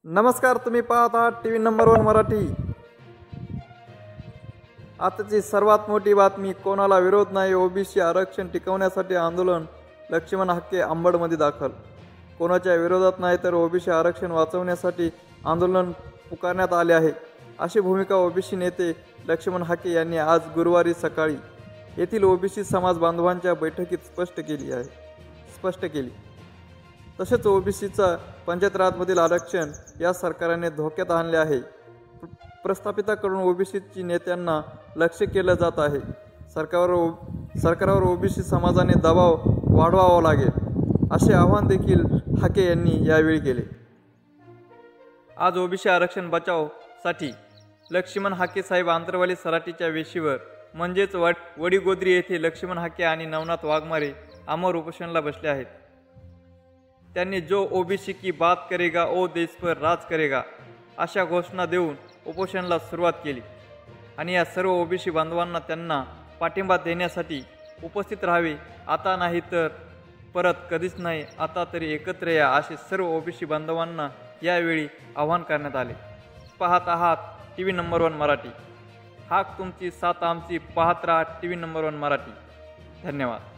नमस्कार, तुम्ही पाहत आहात टी व्ही नंबर 1 मराठी। आताची सर्वात मोठी बातमी, कोणाला विरोध नाही, ओबीसी आरक्षण टिकवण्यासाठी आंदोलन, लक्ष्मण हाके अंबडमध्ये दाखल। कोणाच्या विरोधात नाही तर ओबीसी आरक्षण वाचवण्यासाठी आंदोलन पुकारण्यात आले आहे, अशी भूमिका ओबीसी नेते लक्ष्मण हाके यांनी आज गुरुवारी सकाळी येथील ओबीसी समाज बांधवांच्या बैठकीत स्पष्ट केली। तसेच ओबीसीचा पंचायत राजमधील आरक्षण या सरकारने धोक्यात आणले आहे। प्रस्थापितांकडून ओबीसी नेत्यांना लक्ष्य केलं जात आहे। सरकारवर ओबीसी समाजाने दबाव वाढवावा लागेल, असे आवाहन देखील हाके यांनी यावेळी केले। आज ओबीसी आरक्षण बचाव साठी लक्ष्मण हाके साहेब आंतरवाली सराटीच्या वेशीवर म्हणजेच वडीगोद्री येथे लक्ष्मण हाके आणि नवनाथ वाघमारे अमर उपोषणाला बसले आहेत। त्यांनी जो ओबीसी की बात करेगा ओ देश पर राज करेगा अशा घोषणा देऊन उपोषणाला सुरुवात केली आणि या सर्व ओबीसी बांधवांना त्यांना पाठिंबा देण्यासाठी उपस्थित राहावे। आता नाही तर परत कधीच नाही, आता तरी एकत्र या, असे सर्व ओबीसी बांधवांना यावेळी आवाहन करण्यात आले। पाहत आहात टी व्ही नंबर 1 मराठी। हाक तुमची, साथ आमची, पाहत राहा टी व्ही नंबर 1 मराठी। धन्यवाद।